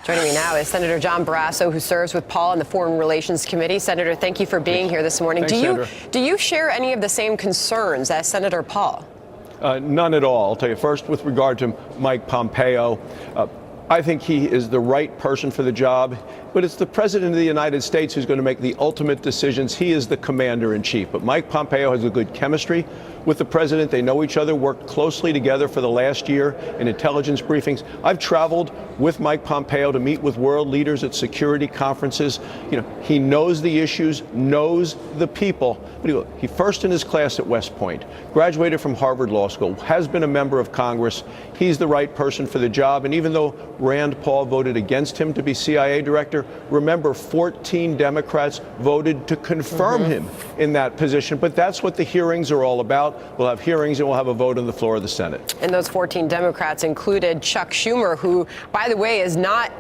Joining me now is Senator John Barrasso, who serves with Paul on the Foreign Relations Committee. Senator, thank you for being here this morning. Thanks, Do you share any of the same concerns as Senator Paul? None at all. I'll tell you first with regard to Mike Pompeo. I think he is the right person for the job, but it's the President of the United States who's going to make the ultimate decisions. He is the commander-in-chief. But Mike Pompeo has a good chemistry with the President. They know each other, worked closely together for the last year in intelligence briefings. I've traveled with Mike Pompeo to meet with world leaders at security conferences. You know, he knows the issues, knows the people. But he first in his class at West Point, graduated from Harvard Law School, has been a member of Congress. He's the right person for the job. And even though Rand Paul voted against him to be CIA director, remember 14 Democrats voted to confirm him in that position. But that's what the hearings are all about. We'll have hearings and we'll have a vote on the floor of the Senate. And those 14 Democrats included Chuck Schumer, who, by the way, is not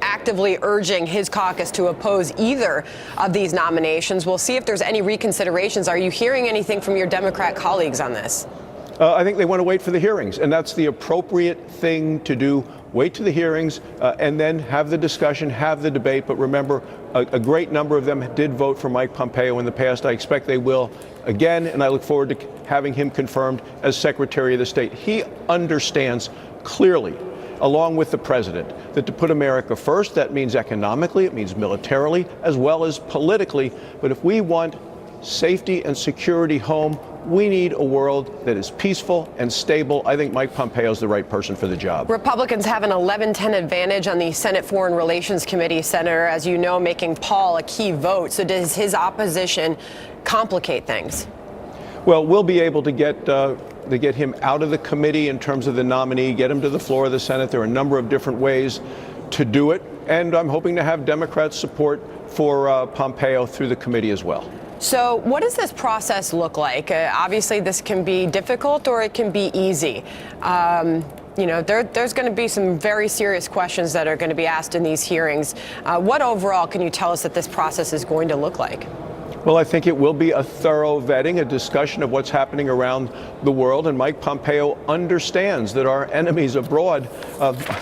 actively urging his caucus to oppose either of these nominations. We'll see if there's any reconsiderations. Are you hearing anything from your Democrat colleagues on this? I think they want to wait for the hearings, and that's the appropriate thing to do. Wait to the hearings and then have the discussion, have the debate. But remember, a great number of them did vote for Mike Pompeo in the past. I expect they will again, and I look forward to having him confirmed as Secretary of the State. He understands clearly, along with the President, that to put America first, that means economically, it means militarily, as well as politically. But if we want safety and security home, we need a world that is peaceful and stable. I think Mike Pompeo is the right person for the job. Republicans have an 11-10 advantage on the Senate Foreign Relations Committee, Senator, as you know, making Paul a key vote. So does his opposition complicate things? Well, we'll be able to get him out of the committee in terms of the nominee, get him to the floor of the Senate. There are a number of different ways to do it. And I'm hoping to have Democrat support for Pompeo through the committee as well. So what does this process look like? Obviously, this can be difficult or it can be easy. You know, there's going to be some very serious questions that are going to be asked in these hearings. What overall can you tell us that this process is going to look like? Well, I think it will be a thorough vetting, a discussion of what's happening around the world. And Mike Pompeo understands that our enemies abroad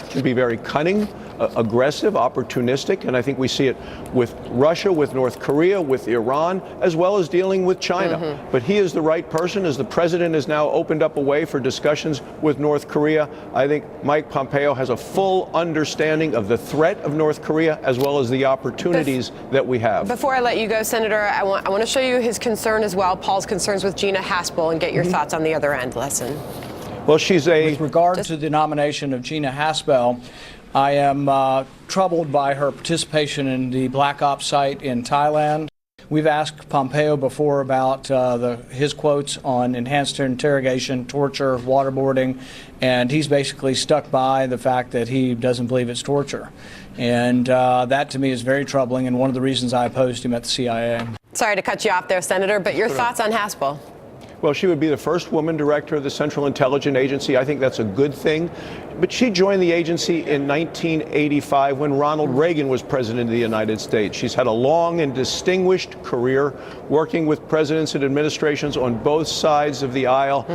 can be very cunning, aggressive, opportunistic. And I think we see it with Russia, with North Korea, with Iran, as well as dealing with China. But he is the right person. As the president has now opened up a way for discussions with North Korea, I think Mike Pompeo has a full understanding of the threat of North Korea as well as the opportunities that we have. Before I let you go, Senator, I want to show you his concern as well, Paul's concerns with Gina Haspel, and get your thoughts on the other end. Listen. Well, with regard to the nomination of Gina Haspel, I am troubled by her participation in the Black Ops site in Thailand. We've asked Pompeo before about his quotes on enhanced interrogation, torture, waterboarding, and he's basically stuck by the fact that he doesn't believe it's torture. And that to me is very troubling, and one of the reasons I opposed him at the CIA. Sorry to cut you off there, Senator, but your thoughts on Haspel? Well, she would be the first woman director of the Central Intelligence Agency. I think that's a good thing. But she joined the agency in 1985 when Ronald Reagan was president of the United States. She's had a long and distinguished career working with presidents and administrations on both sides of the aisle.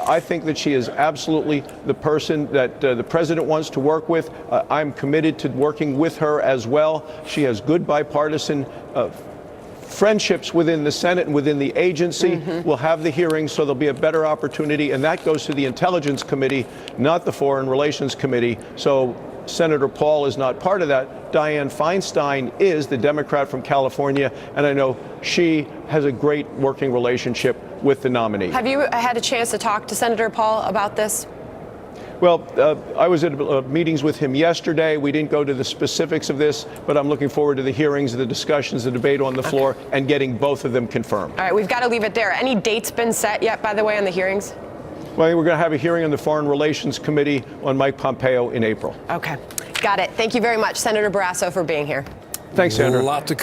I think that she is absolutely the person that the president wants to work with. I'm committed to working with her as well. She has good bipartisan friendships within the Senate and within the agency. We'll have the hearings, so there'll be a better opportunity, and that goes to the Intelligence Committee, not the Foreign Relations Committee. So Senator Paul is not part of that. Dianne Feinstein is the Democrat from California, and I know she has a great working relationship with the nominee. Have you had a chance to talk to Senator Paul about this? Well, I was at meetings with him yesterday. We didn't go to the specifics of this, but I'm looking forward to the hearings, the discussions, the debate on the floor, and getting both of them confirmed. All right, we've got to leave it there. Any dates been set yet, by the way, on the hearings? Well, we're going to have a hearing on the Foreign Relations Committee on Mike Pompeo in April. Okay, got it. Thank you very much, Senator Barrasso, for being here. Thanks, Sandra.